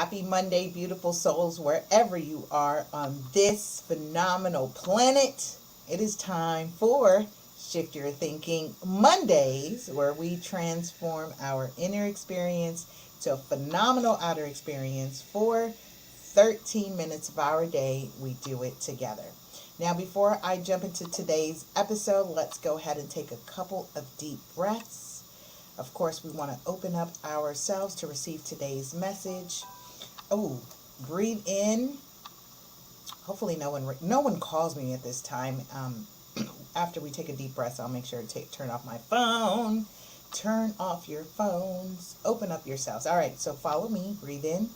Happy Monday, beautiful souls, wherever you are on this phenomenal planet. It is time for Shift Your Thinking Mondays, where we transform our inner experience to a phenomenal outer experience for 13 minutes of our day. We do it together. Now, before I jump into today's episode, let's go ahead and take a couple of deep breaths. Of course, we want to open up ourselves to receive today's message. Oh, breathe in. Hopefully no one calls me at this time. After we take a deep breath, I'll make sure to turn off my phone. Turn off your phones. Open up yourselves. All right, so follow me. Breathe in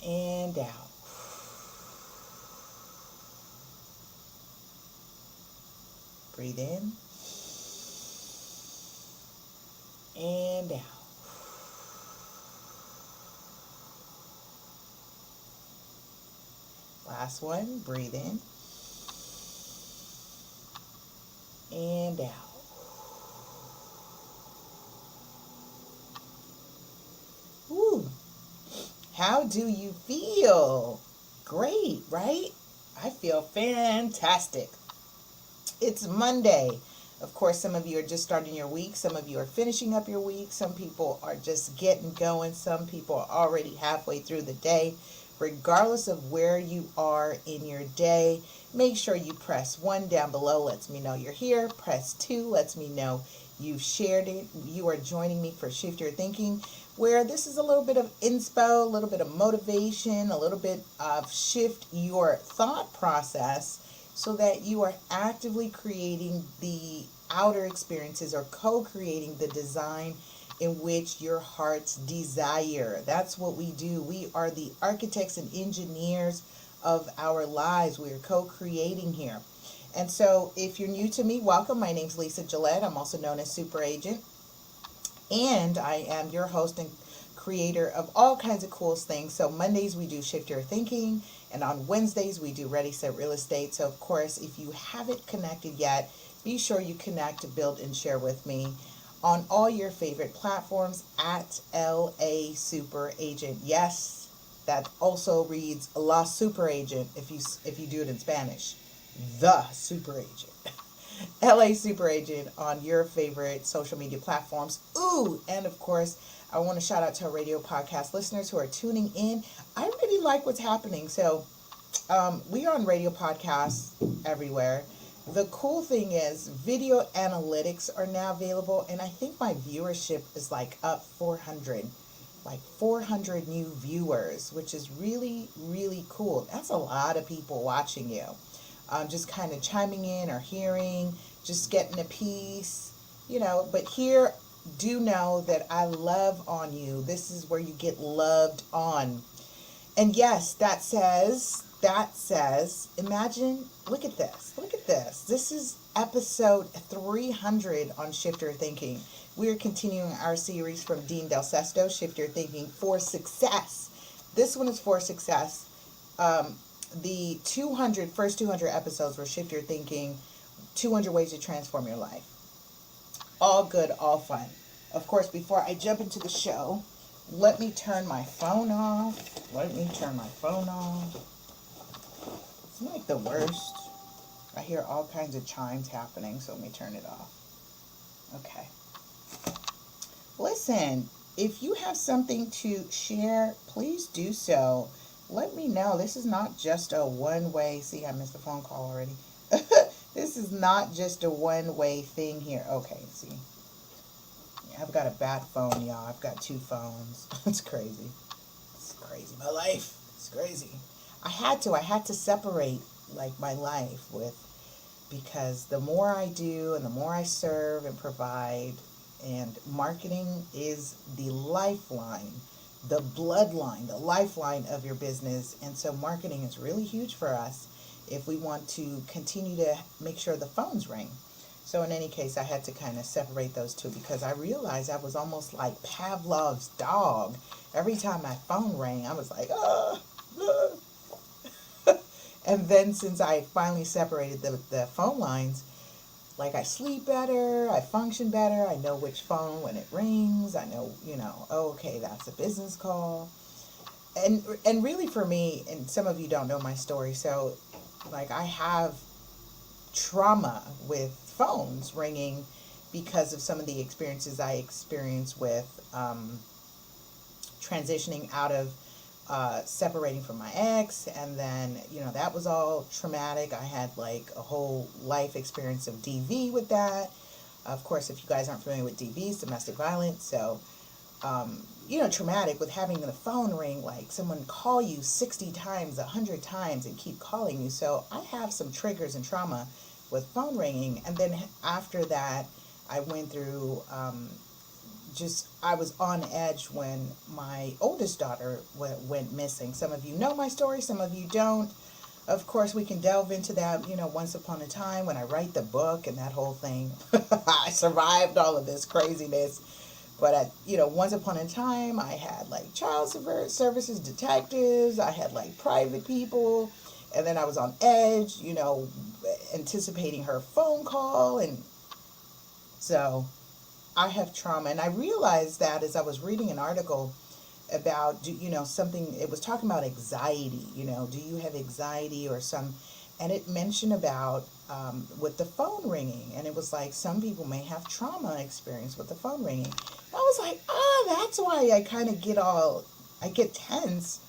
and out. Breathe in and out. Last one. Breathe in and out. Woo. How do you feel? Great, right? I feel fantastic. It's Monday. Of course, some of you are just starting your week. Some of you are finishing up your week. Some people are just getting going. Some people are already halfway through the day. Regardless of where you are in your day, make sure you press 1 down below. Lets me know you're here. Press 2 lets me know you've shared it. You are joining me for Shift Your Thinking, where this is a little bit of inspo, a little bit of motivation, a little bit of shift your thought process so that you are actively creating the outer experiences or co-creating the design in which your hearts desire. That's what we do. We are the architects and engineers of our lives. We are co-creating here. And so if you're new to me, welcome. My name's Lisa Gillett. I'm also known as Super Agent. And I am your host and creator of all kinds of cool things. So Mondays we do Shift Your Thinking, and on Wednesdays we do Ready, Set, Real Estate. So of course, if you haven't connected yet, be sure you connect, build, and share with me on all your favorite platforms at LA Super Agent. Yes, that also reads La Super Agent if you do it in Spanish. The Super Agent. LA Super Agent on your favorite social media platforms. Ooh, and of course, I want to shout out to our radio podcast listeners who are tuning in. I really like what's happening. So we are on radio podcasts everywhere. The cool thing is video analytics are now available, and I think my viewership is like up 400 new viewers, which is really, really cool. That's a lot of people watching you. Just kind of chiming in or hearing, just getting a piece, but here, do know that I love on you. This is where you get loved on. And yes, that says, imagine, look at this. This is episode 300 on Shift Your Thinking. We are continuing our series from Dean Del Sesto, Shift Your Thinking for Success. This one is for success. The first 200 episodes were Shift Your Thinking, 200 ways to transform your life. All good, all fun. Of course, before I jump into the show, let me turn my phone off. It's like the worst. I hear all kinds of chimes happening, so let me turn it off. Okay. Listen, if you have something to share, please do so. Let me know. This is not just a one-way. See, I missed a phone call already. This is not just a one-way thing here. Okay, see. I've got a bat phone, y'all. I've got 2 phones. It's crazy. It's crazy. My life. It's crazy. I had to separate my life because the more I do and the more I serve and provide, and marketing is the lifeline, the bloodline, the lifeline of your business. And so marketing is really huge for us if we want to continue to make sure the phones ring. So in any case, I had to kind of separate those two because I realized I was almost like Pavlov's dog. Every time my phone rang, I was like, And then since I finally separated the phone lines, Like I sleep better, I function better, I know which phone when it rings, I know, oh, okay, that's a business call. And really for me, and some of you don't know my story, so like I have trauma with phones ringing because of some of the experiences I experienced with transitioning out of separating from my ex, and then that was all traumatic. I had like a whole life experience of DV with that. Of course, if you guys aren't familiar with DV, it's domestic violence. So traumatic with having the phone ring, like someone call you 60 times, 100 times, and keep calling you. So I have some triggers and trauma with phone ringing. And then after that, I went through I was on edge when my oldest daughter went missing. Some of you know my story, some of you don't. Of course, we can delve into that, once upon a time when I write the book and that whole thing. I survived all of this craziness. But once upon a time, I had like child services detectives, I had like private people, and then I was on edge, anticipating her phone call. And so I have trauma. And I realized that as I was reading an article about, something, it was talking about anxiety, do you have anxiety or some, and it mentioned about with the phone ringing. And it was like, some people may have trauma experience with the phone ringing. I was like, that's why I get tense.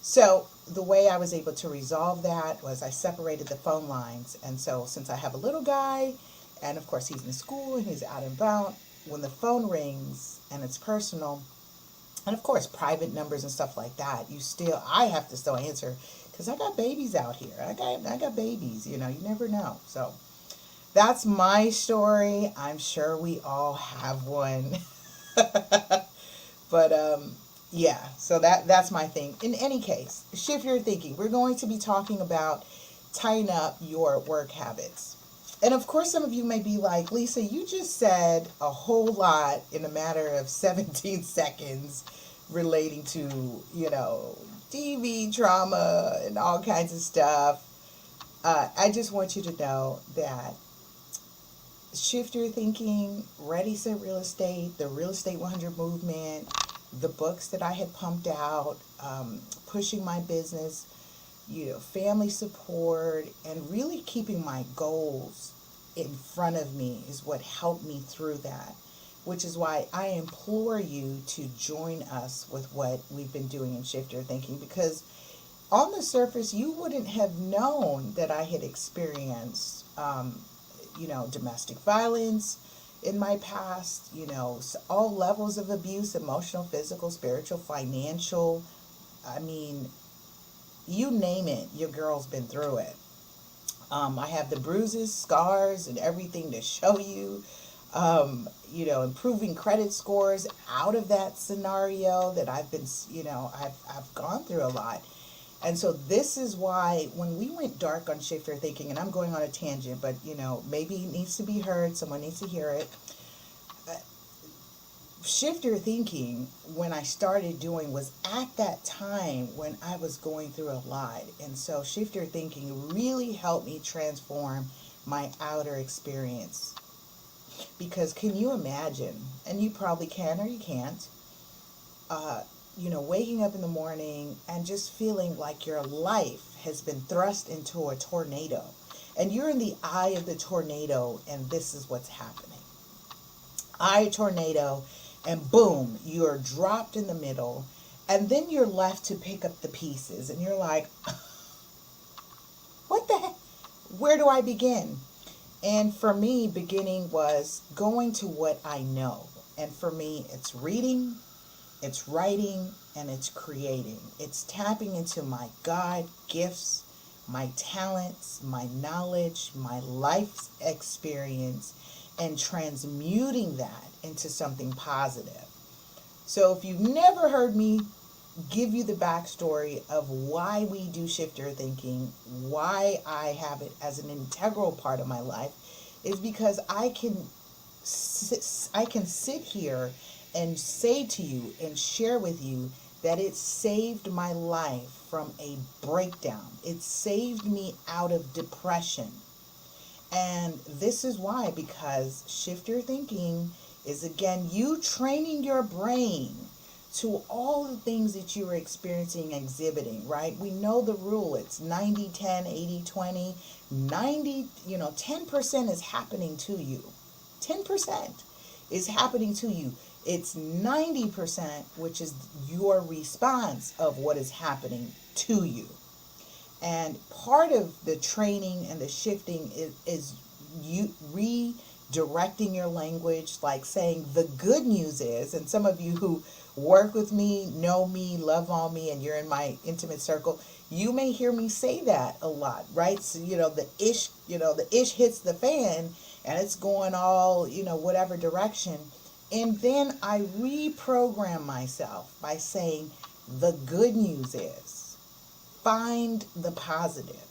So the way I was able to resolve that was I separated the phone lines. And so since I have a little guy, and of course he's in school and he's out and about, when the phone rings and it's personal, and of course private numbers and stuff like that, I have to still answer because I got babies out here. I got babies, you never know. So that's my story. I'm sure we all have one. But yeah, so that's my thing. In any case, shift your thinking. We're going to be talking about tighten up your work habits. And of course, some of you may be like, Lisa, you just said a whole lot in a matter of 17 seconds relating to, DV trauma and all kinds of stuff. I just want you to know that shift your thinking, Ready Set Real Estate, the Real Estate 100 movement, the books that I had pumped out, pushing my business, family support, and really keeping my goals in front of me is what helped me through that, which is why I implore you to join us with what we've been doing in Shift Your Thinking, because on the surface, you wouldn't have known that I had experienced, domestic violence in my past, all levels of abuse, emotional, physical, spiritual, financial. I mean, you name it, your girl's been through it. I have the bruises, scars, and everything to show you. Improving credit scores out of that scenario that I've been, I've gone through a lot. And so this is why when we went dark on Shift Your Thinking, and I'm going on a tangent, but, maybe it needs to be heard. Someone needs to hear it. Shift Your Thinking, when I started doing, was at that time when I was going through a lot. And so Shift Your Thinking really helped me transform my outer experience. Because can you imagine, and you probably can or you can't, waking up in the morning and just feeling like your life has been thrust into a tornado. And you're in the eye of the tornado, and this is what's happening. Eye tornado, and boom, you're dropped in the middle, and then you're left to pick up the pieces, and you're like, what the heck? Where do I begin? And for me, beginning was going to what I know. And for me, it's reading, it's writing, and it's creating. It's tapping into my God gifts, my talents, my knowledge, my life experience, and transmuting that into something positive. So if you've never heard me give you the backstory of why we do Shift Your Thinking, why I have it as an integral part of my life, is because I can sit here and say to you and share with you that it saved my life from a breakdown. It saved me out of depression. And this is why, because shift your thinking is, again, you training your brain to all the things that you're experiencing, exhibiting, right? We know the rule. It's 90-10, 80-20, 90, 10% is happening to you. 10% is happening to you. It's 90%, which is your response of what is happening to you. And part of the training and the shifting is you redirecting your language, like saying the good news is, and some of you who work with me, know me, love on me, and you're in my intimate circle, you may hear me say that a lot, right? So, the ish hits the fan and it's going all, whatever direction. And then I reprogram myself by saying the good news is, find the positive.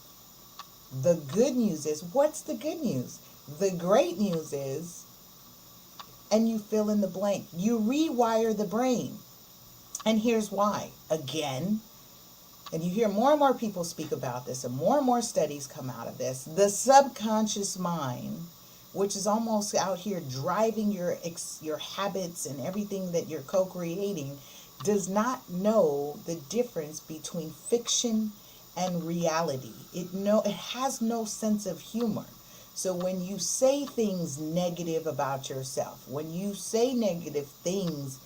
The good news is, what's the good news? The great news is, and you fill in the blank. You rewire the brain. And here's why. Again, and you hear more and more people speak about this, and more studies come out of this. The subconscious mind, which is almost out here driving your habits and everything that you're co-creating, does not know the difference between fiction and reality. It has no sense of humor. So when you say things negative about yourself, when you say negative things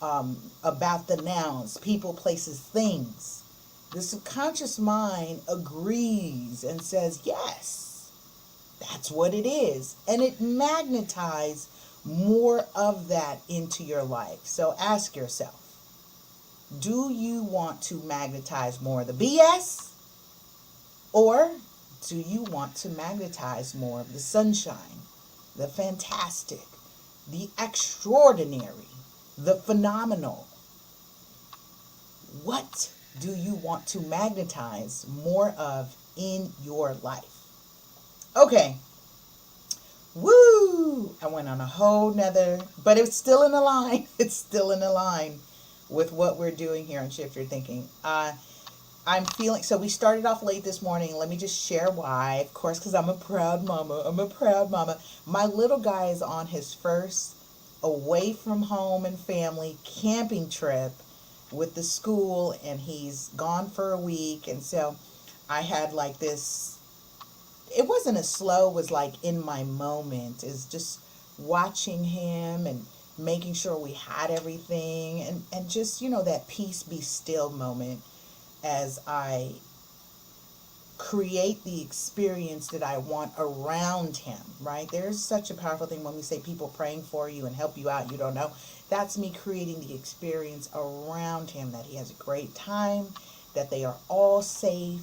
about the nouns, people, places, things, the subconscious mind agrees and says, yes, that's what it is. And it magnetizes more of that into your life. So ask yourself, do you want to magnetize more of the BS? Or do you want to magnetize more of the sunshine, the fantastic, the extraordinary, the phenomenal? What do you want to magnetize more of in your life? Okay. Woo! I went on a whole nother, but it's still in the line. It's still in the line with what we're doing here on Shift Your Thinking. I'm feeling, so we started off late this morning. Let me just share why. Of course, because I'm a proud mama. My little guy is on his first away from home and family camping trip with the school, and he's gone for a week. And so I had like this, it wasn't a slow, it was like in my moment, is just watching him and making sure we had everything, and just, that peace be still moment as I create the experience that I want around him, right? There's such a powerful thing when we say people praying for you and help you out, you don't know. That's me creating the experience around him, that he has a great time, that they are all safe,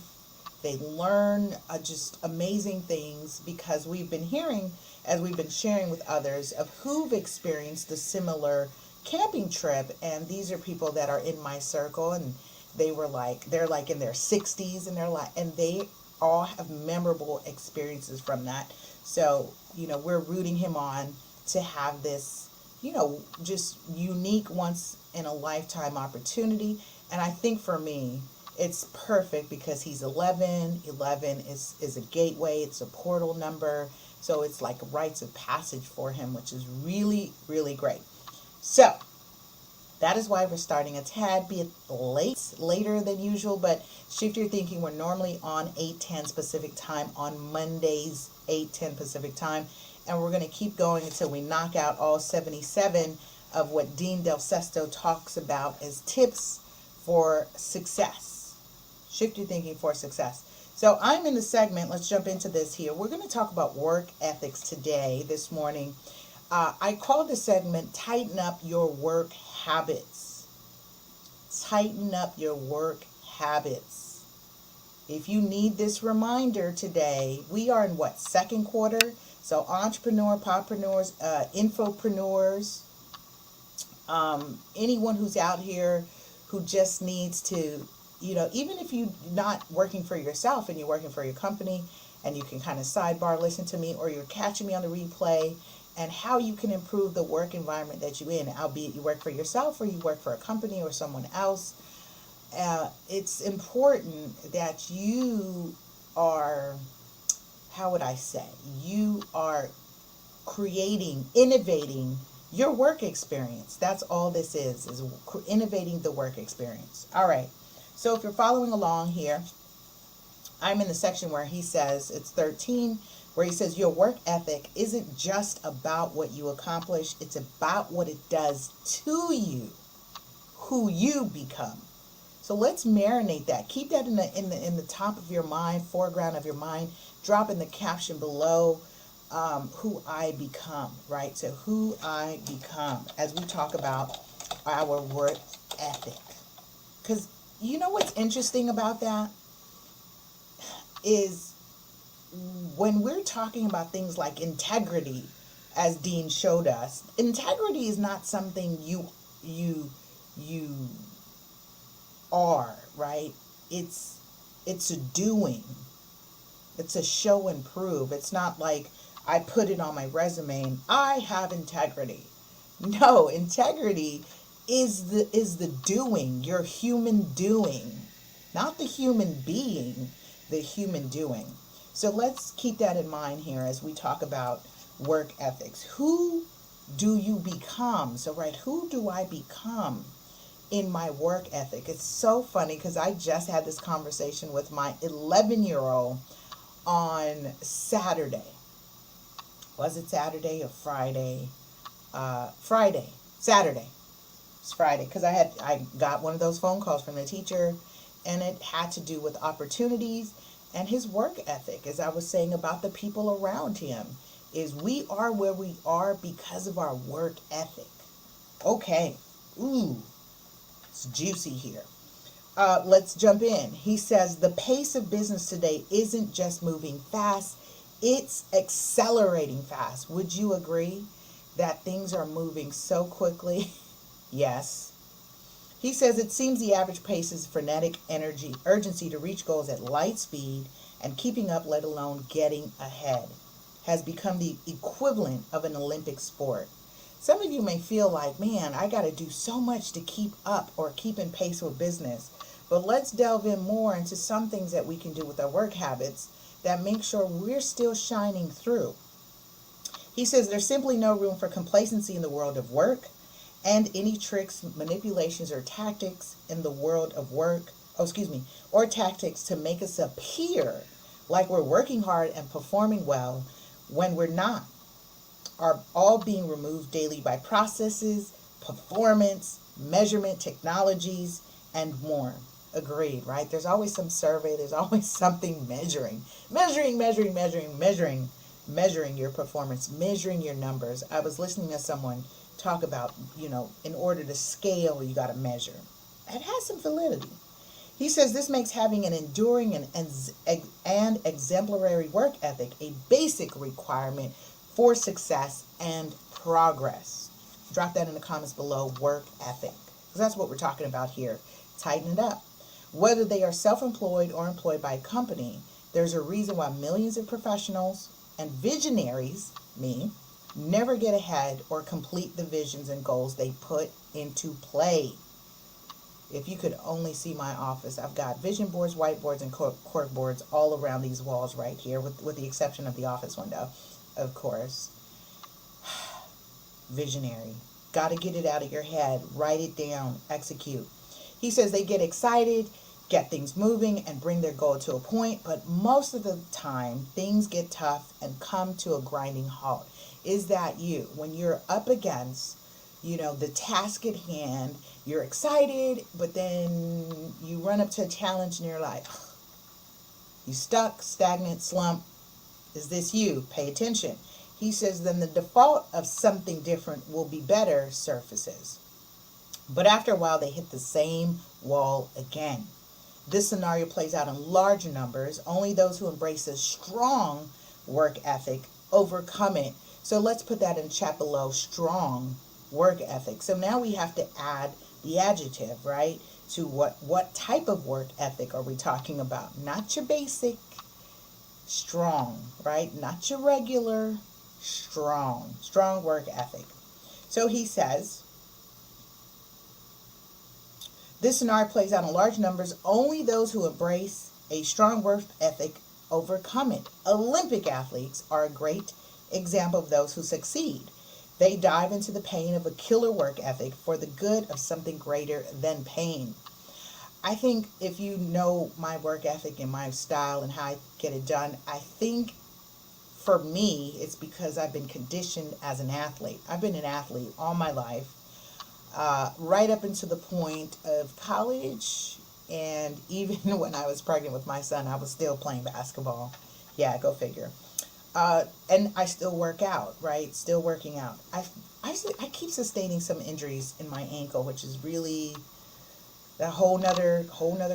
they learn just amazing things, because we've been hearing, as we've been sharing with others, of who've experienced a similar camping trip, and these are people that are in my circle, and they're like in their 60s, and they all have memorable experiences from that. So, we're rooting him on to have this, just unique, once in a lifetime opportunity. And I think for me, it's perfect because he's 11. 11 is a gateway. It's a portal number. So it's like rites of passage for him, which is really, really great. So that is why we're starting a tad bit later than usual, but Shift Your Thinking, we're normally on 8:10 Pacific time on Mondays, 8:10 Pacific time, and we're going to keep going until we knock out all 77 of what Dean Del Sesto talks about as tips for success. Shift Your Thinking for success. So I'm in the segment, let's jump into this here. We're going to talk about work ethics today, this morning. I call the segment Tighten Up Your Work Habits. Tighten up your work habits. If you need this reminder today, we are in second quarter? So entrepreneur, podpreneurs, infopreneurs, anyone who's out here who just needs to, even if you're not working for yourself and you're working for your company, and you can kind of sidebar listen to me, or you're catching me on the replay, and how you can improve the work environment that you're in, albeit you work for yourself or you work for a company or someone else. It's important that you are how would I say? You are creating, innovating your work experience. That's all this is innovating the work experience. All right. So if you're following along here, I'm in the section where he says, it's 13, where he says your work ethic isn't just about what you accomplish, it's about what it does to you, who you become. So let's marinate that. Keep that in the top of your mind, foreground of your mind. Drop in the caption below, who I become, right? So who I become as we talk about our work ethic. Because you know what's interesting about that is when we're talking about things like integrity, as Dean showed us, integrity is not something you are, right? It's a doing. It's a show and prove. It's not like I put it on my resume and I have integrity. No, integrity is the doing, your human doing, not the human being, the human doing. So let's keep that in mind here as we talk about work ethics. Who do you become? So, right, who do I become in my work ethic? It's so funny because I just had this conversation with my 11-year-old on Saturday. Was it Saturday or Friday? Saturday. It's Friday because I got one of those phone calls from the teacher, and it had to do with opportunities and his work ethic. As I was saying about the people around him, is we are where we are because of our work ethic. Okay. Ooh, it's juicy here. Let's jump in. He says the pace of business today isn't just moving fast, it's accelerating fast. Would you agree that things are moving so quickly? Yes. He says it seems the average pace is frenetic energy, urgency to reach goals at light speed, and keeping up, let alone getting ahead, has become the equivalent of an Olympic sport. Some of you may feel like, man, I got to do so much to keep up or keep in pace with business. But let's delve in more into some things that we can do with our work habits that make sure we're still shining through. He says there's simply no room for complacency in the world of work, and any tricks, manipulations, or tactics in the world of work, or tactics to make us appear like we're working hard and performing well when we're not, are all being removed daily by processes, performance, measurement technologies, and more. Agreed, right? There's always some survey, there's always something measuring your performance, measuring your numbers. I was listening to someone talk about, in order to scale, you got to measure. It has some validity. He says this makes having an enduring and exemplary work ethic a basic requirement for success and progress. Drop that in the comments below, work ethic. Because that's what we're talking about here. Tighten it up. Whether they are self-employed or employed by a company, there's a reason why millions of professionals and visionaries, me, never get ahead or complete the visions and goals they put into play. If you could only see my office, I've got vision boards, whiteboards, and cork boards all around these walls right here, with the exception of the office window, of course. Visionary. Got to get it out of your head. Write it down. Execute. He says they get excited, get things moving, and bring their goal to a point, but most of the time, things get tough and come to a grinding halt. Is that you? When you're up against, the task at hand, you're excited, but then you run up to a challenge and you're like, you stuck, stagnant, slump. Is this you? Pay attention. He says then the default of something different will be better surfaces. But after a while, they hit the same wall again. This scenario plays out in larger numbers. Only those who embrace a strong work ethic overcome it. So let's put that in chat below, strong work ethic. So now we have to add the adjective, right? To what type of work ethic are we talking about? Not your basic, strong, right? Not your regular, strong work ethic. So he says, this scenario plays out in large numbers. Only those who embrace a strong work ethic overcome it. Olympic athletes are a great example of those who succeed. They dive into the pain of a killer work ethic for the good of something greater than pain. I think if you know my work ethic and my style and how I get it done, I think for me, it's because I've been conditioned as an athlete. I've been an athlete all my life, right up until the point of college. And even when I was pregnant with my son, I was still playing basketball. Yeah, go figure. And I still work out, right? Still working out. I keep sustaining some injuries in my ankle, which is really a whole nother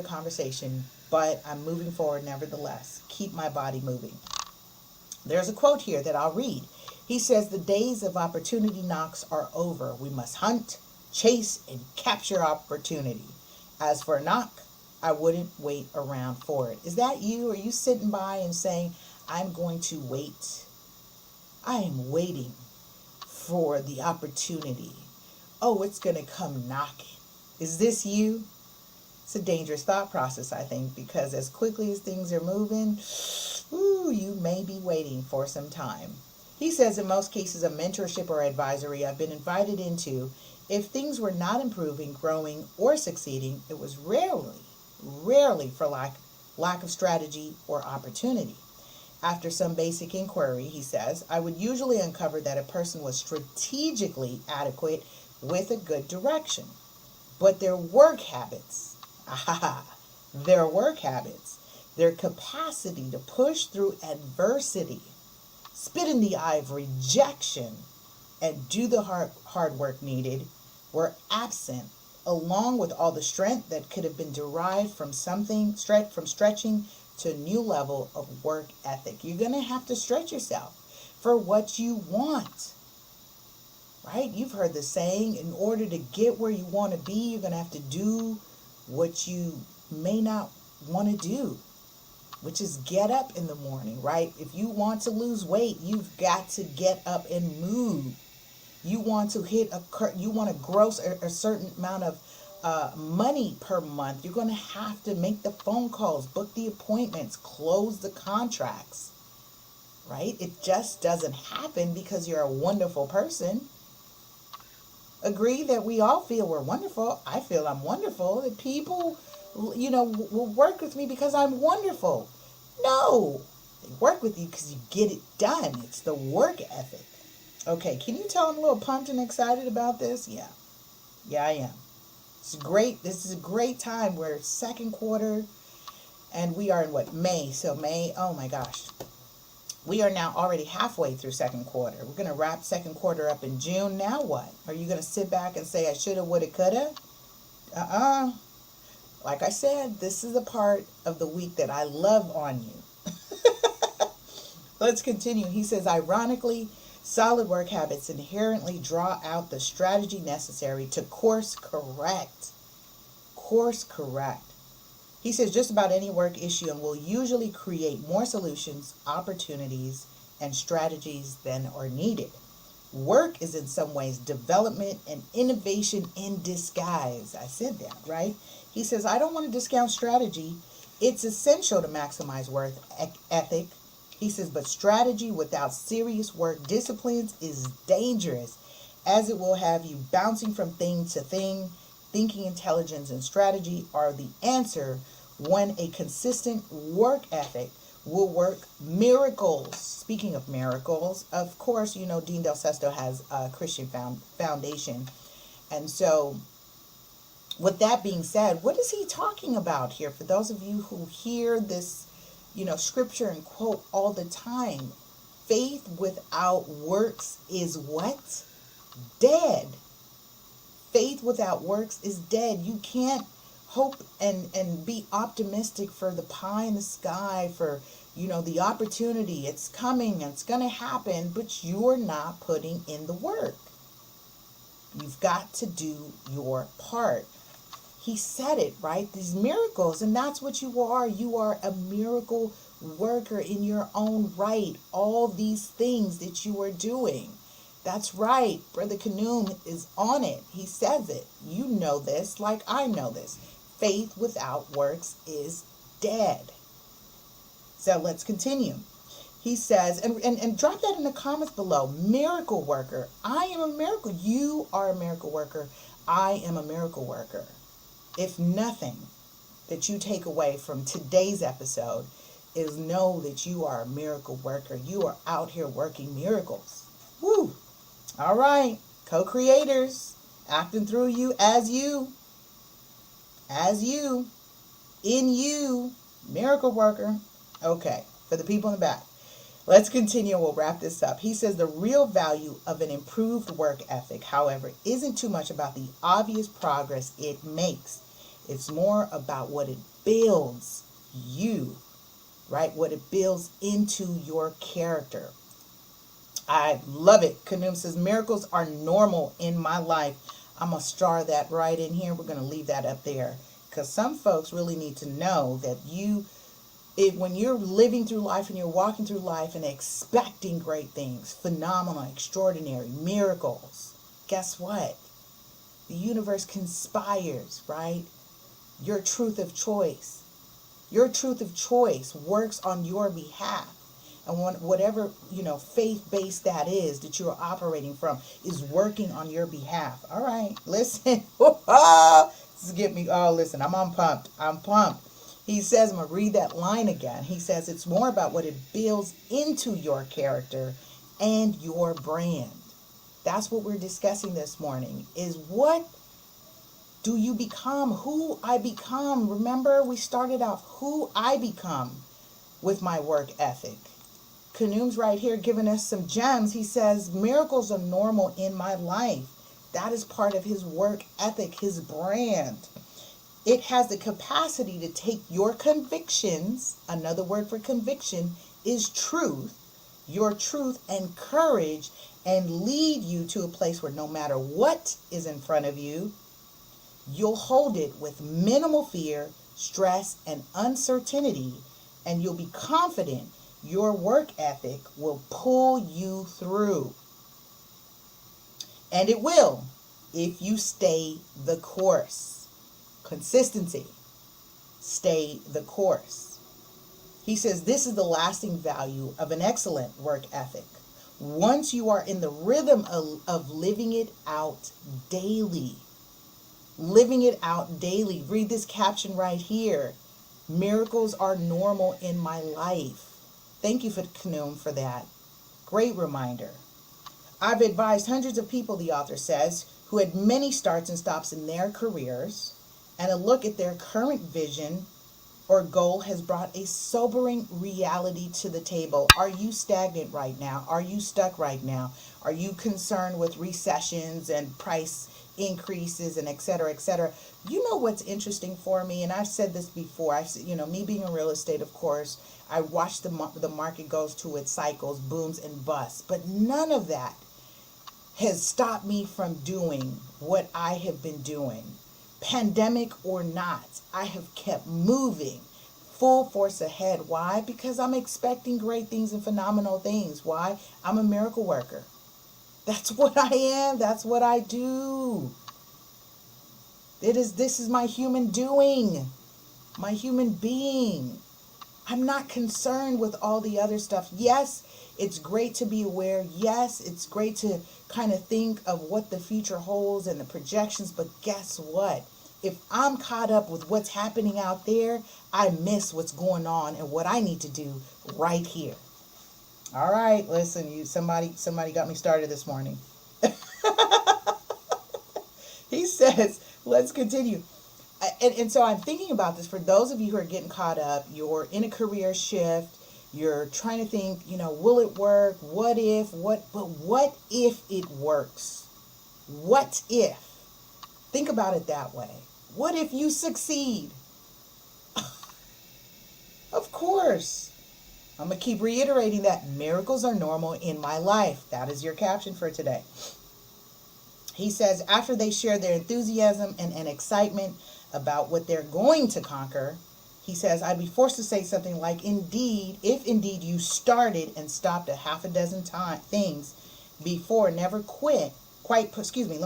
conversation. But I'm moving forward nevertheless. Keep my body moving. There's a quote here that I'll read. He says, "The days of opportunity knocks are over. We must hunt, chase, and capture opportunity. As for a knock, I wouldn't wait around for it." Is that you? Are you sitting by and saying, I'm going to wait? I am waiting for the opportunity. Oh, it's going to come knocking. Is this you? It's a dangerous thought process, I think, because as quickly as things are moving, you may be waiting for some time. He says in most cases of mentorship or advisory I've been invited into, if things were not improving, growing, or succeeding, it was rarely for lack of strategy or opportunity. After some basic inquiry, he says, I would usually uncover that a person was strategically adequate with a good direction. But their work habits, their capacity to push through adversity, spit in the eye of rejection, and do the hard work needed were absent, along with all the strength that could have been derived from stretching to a new level of work ethic. You're going to have to stretch yourself for what you want, right? You've heard the saying, in order to get where you want to be, you're going to have to do what you may not want to do, which is get up in the morning, right? If you want to lose weight, you've got to get up and move. You want to you want to gross a certain amount of money per month. You're going to have to make the phone calls, book the appointments, close the contracts, right? It just doesn't happen because you're a wonderful person. Agree that we all feel we're wonderful. I feel I'm wonderful. That people, will work with me because I'm wonderful. No, they work with you because you get it done. It's the work ethic. Okay, can you tell I'm a little pumped and excited about this? Yeah, I am. It's great. This is a great time. We're second quarter, and we are in May. So May, oh my gosh. We are now already halfway through second quarter. We're going to wrap second quarter up in June. Now what? Are you going to sit back and say, I shoulda, woulda, coulda? Like I said, this is a part of the week that I love on you. Let's continue. He says, ironically, solid work habits inherently draw out the strategy necessary to course correct. Course correct. He says just about any work issue and will usually create more solutions, opportunities, and strategies than are needed. Work is in some ways development and innovation in disguise. I said that, right? He says, I don't want to discount strategy. It's essential to maximize work ethic. He says, but strategy without serious work disciplines is dangerous, as it will have you bouncing from thing to thing. Thinking intelligence and strategy are the answer when a consistent work ethic will work miracles. Speaking of miracles, of course, Dean Del Sesto has a Christian foundation. And so with that being said, what is he talking about here? For those of you who hear this, scripture and quote all the time, faith without works is what? Dead. Faith without works is dead. You can't hope and be optimistic for the pie in the sky, for, the opportunity. It's coming, it's going to happen, but you're not putting in the work. You've got to do your part. He said it, right? These miracles, and that's what you are. You are a miracle worker in your own right. All these things that you are doing. That's right. Brother Kanoom is on it. He says it. You know this like I know this. Faith without works is dead. So let's continue. He says, and drop that in the comments below. Miracle worker. I am a miracle. You are a miracle worker. I am a miracle worker. If nothing that you take away from today's episode is know that you are a miracle worker. You are out here working miracles. Woo! All right. Co-creators acting through you, as you, in you, miracle worker. Okay, for the people in the back. Let's continue. We'll wrap this up. He says the real value of an improved work ethic, however, isn't too much about the obvious progress it makes. It's more about what it builds you, right? What it builds into your character. I love it. Kanum says miracles are normal in my life. I'm going to star that right in here. We're going to leave that up there because some folks really need to know that when you're living through life and you're walking through life and expecting great things, phenomenal, extraordinary, miracles, guess what? The universe conspires, right? Your truth of choice. Your truth of choice works on your behalf. And whatever, faith-based that is that you're operating from is working on your behalf. All right, listen. This is get me. Oh, listen, I'm pumped. He says, I'm going to read that line again. He says, it's more about what it builds into your character and your brand. That's what we're discussing this morning, is what do you become? Who I become. Remember, we started out who I become with my work ethic. Kanum's right here giving us some gems. He says, miracles are normal in my life. That is part of his work ethic, his brand. It has the capacity to take your convictions, another word for conviction is truth, your truth and courage, and lead you to a place where no matter what is in front of you, you'll hold it with minimal fear, stress, and uncertainty, and you'll be confident your work ethic will pull you through. And it will if you stay the course. Consistency. Stay the course. He says this is the lasting value of an excellent work ethic. Once you are in the rhythm of living it out daily. Living it out daily. Read this caption right here. Miracles are normal in my life. Thank you for Kanum for that. Great reminder. I've advised hundreds of people, the author says, who had many starts and stops in their careers, and a look at their current vision or goal has brought a sobering reality to the table. Are you stagnant right now? Are you stuck right now? Are you concerned with recessions and price increases and et cetera, et cetera? You know what's interesting for me, and I've said this before, me being in real estate, of course, I watch the market goes to its cycles, booms and busts, but none of that has stopped me from doing what I have been doing. Pandemic or not, I have kept moving full force ahead. Why? Because I'm expecting great things and phenomenal things. Why? I'm a miracle worker. That's what I am. That's what I do. This is my human doing, my human being. I'm not concerned with all the other stuff. Yes, it's great to be aware. Yes, it's great to kind of think of what the future holds and the projections. But guess what? If I'm caught up with what's happening out there, I miss what's going on and what I need to do right here. All right, listen, somebody got me started this morning. He says, let's continue. And so I'm thinking about this for those of you who are getting caught up. You're in a career shift. You're trying to think, will it work? What if it works? What if? Think about it that way. What if you succeed? Of course. I'm going to keep reiterating that miracles are normal in my life. That is your caption for today. He says, after they share their enthusiasm and excitement about what they're going to conquer, he says, I'd be forced to say something like, if indeed you started and stopped a half a dozen things before, never let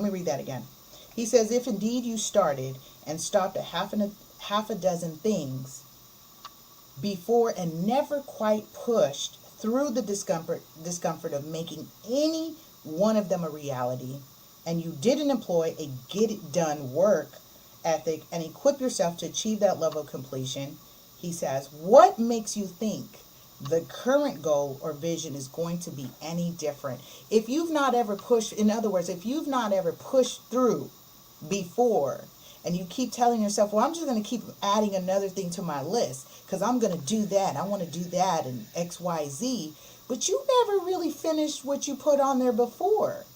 me read that again. He says, if indeed you started and stopped a half a dozen things before and never quite pushed through the discomfort of making any one of them a reality, and you didn't employ a get it done work ethic and equip yourself to achieve that level of completion, he says, what makes you think the current goal or vision is going to be any different? If you've not ever pushed, in other words, if you've not ever pushed through before, and you keep telling yourself, well, I'm just going to keep adding another thing to my list because I'm going to do that. I want to do that and X, Y, Z. But you never really finished what you put on there before.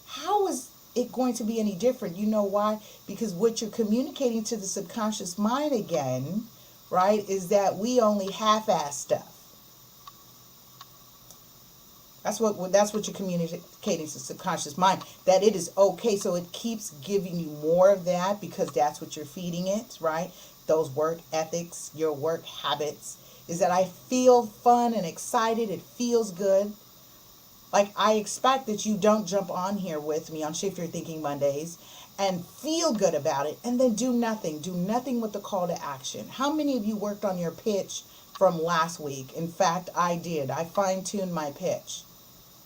How is it going to be any different? You know why? Because what you're communicating to the subconscious mind again, right, is that we only half-ass stuff. That's what you're communicating to the subconscious mind, that it is okay. So it keeps giving you more of that because that's what you're feeding it, right? Those work ethics, your work habits, is that I feel fun and excited. It feels good. Like, I expect that you don't jump on here with me on Shift Your Thinking Mondays and feel good about it and then do nothing. Do nothing with the call to action. How many of you worked on your pitch from last week? In fact, I did. I fine-tuned my pitch.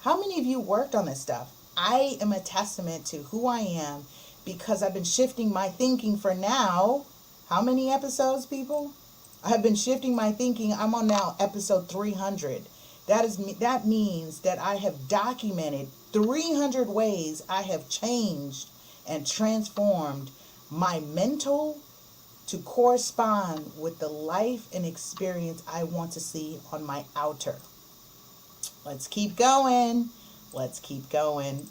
How many of you worked on this stuff? I am a testament to who I am because I've been shifting my thinking for now. How many episodes, people? I have been shifting my thinking. I'm on now episode 300. That means that I have documented 300 ways I have changed and transformed my mental to correspond with the life and experience I want to see on my outer. Let's keep going. Let's keep going.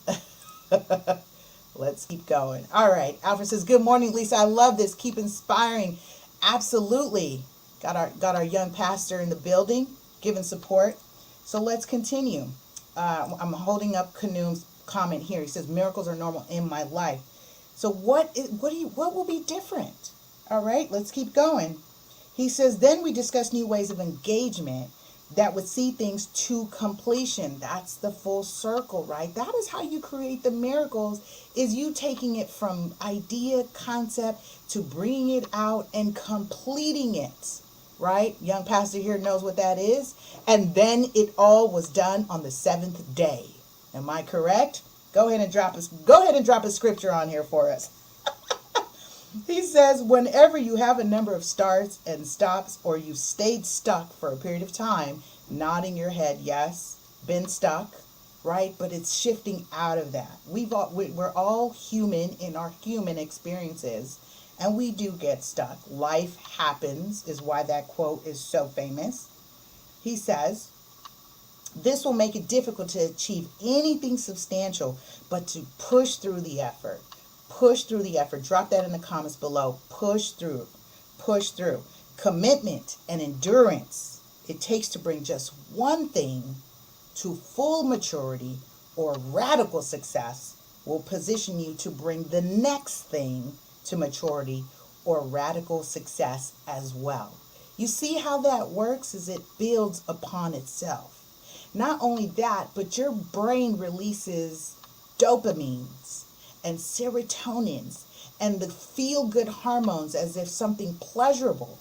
Let's keep going. All right. Alfred says, good morning, Lisa. I love this. Keep inspiring. Absolutely. Got our young pastor in the building, giving support. So let's continue. I'm holding up Kanoom's comment here. He says, miracles are normal in my life. So what will be different? All right, let's keep going. He says, then we discuss new ways of engagement that would see things to completion. That's the full circle, right? That is how you create the miracles, is you taking it from idea, concept, to bringing it out and completing it, right? Young pastor here knows what that is. And then it all was done on the seventh day. Am I correct? Go ahead and drop a scripture on here for us. He says, whenever you have a number of starts and stops, or you've stayed stuck for a period of time, nodding your head, yes, been stuck, right? But it's shifting out of that. We're all human in our human experiences, and we do get stuck. Life happens, is why that quote is so famous. He says, this will make it difficult to achieve anything substantial, but to push through the effort. Push through the effort. Drop that in the comments below. Push through. Push through. Commitment and endurance it takes to bring just one thing to full maturity or radical success will position you to bring the next thing to maturity or radical success as well. You see how that works, is it builds upon itself. Not only that, but your brain releases dopamines and serotonins and the feel-good hormones as if something pleasurable,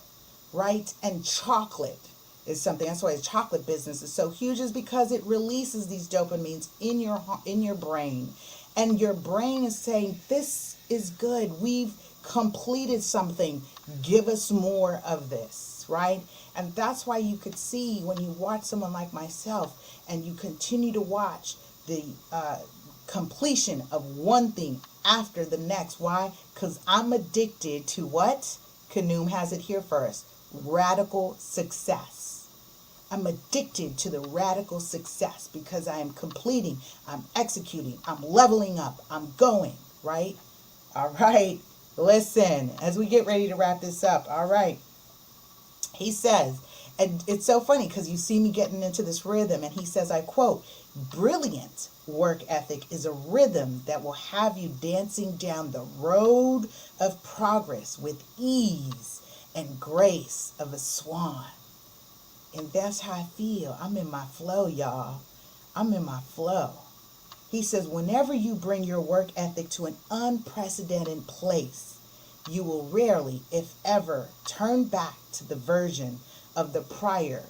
right? And chocolate is something. That's why the chocolate business is so huge, is because it releases these dopamines in your brain. And your brain is saying, this is good. We've completed something. Give us more of this, right? And that's why you could see when you watch someone like myself and you continue to watch the completion of one thing after the next. Why? Because I'm addicted to what? Kanoom has it here for us. Radical success. I'm addicted to the radical success because I am completing, I'm executing, I'm leveling up, I'm going, right? All right. Listen, as we get ready to wrap this up, all right. He says, and it's so funny because you see me getting into this rhythm, and he says, I quote, brilliant work ethic is a rhythm that will have you dancing down the road of progress with ease and grace of a swan. And that's how I feel. I'm in my flow, y'all. I'm in my flow. He says, whenever you bring your work ethic to an unprecedented place, you will rarely, if ever, turn back to the version of the prior,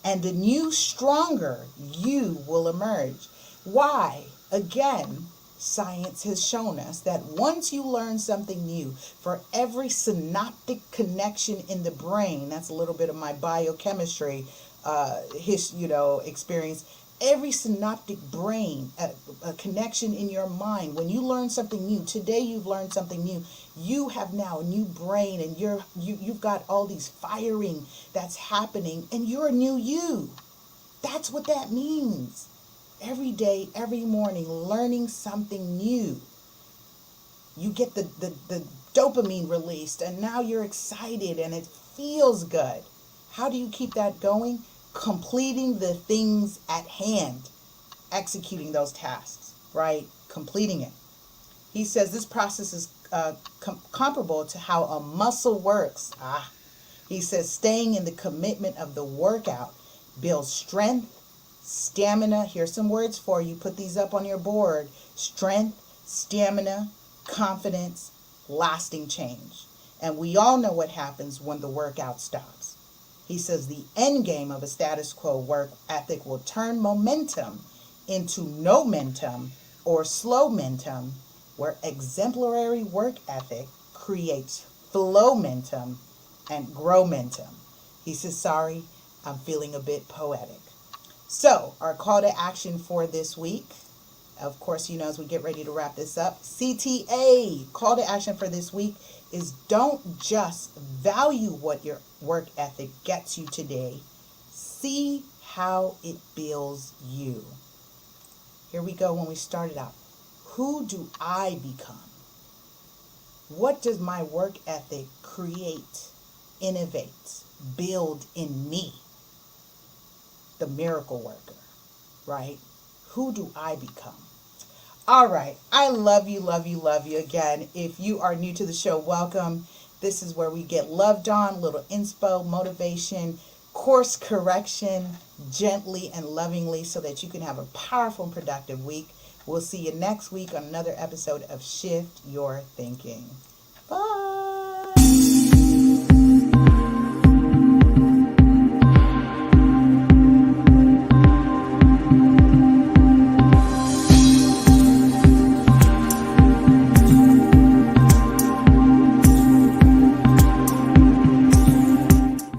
and the new, stronger you will emerge. Why? Again, science has shown us that once you learn something new, for every synaptic connection in the brain, that's a little bit of my biochemistry experience. Every synaptic brain, a connection in your mind. When you learn something new, today you've learned something new. You have now a new brain, and you've got all these firing that's happening, and you're a new you. That's what that means. Every day, every morning, learning something new. You get the dopamine released, and now you're excited, and it feels good. How do you keep that going? Completing the things at hand, executing those tasks, right? Completing it. He says this process is comparable to how a muscle works. He says staying in the commitment of the workout builds strength, stamina. Here's some words for you. Put these up on your board. Strength, stamina, confidence, lasting change. And we all know what happens when the workout stops. He says the end game of a status quo work ethic will turn momentum into no momentum or slow momentum, where exemplary work ethic creates flow momentum and grow momentum. He says, sorry, I'm feeling a bit poetic. So our call to action for this week, of course, as we get ready to wrap this up, CTA, call to action for this week is don't just value what your work ethic gets you today. See how it builds you. Here we go when we started out. Who do I become? What does my work ethic create, innovate, build in me? The miracle worker, right? Who do I become? All right. I love you, love you, love you again. If you are new to the show, welcome. This is where we get loved on, little inspo, motivation, course correction, gently and lovingly, so that you can have a powerful and productive week. We'll see you next week on another episode of Shift Your Thinking.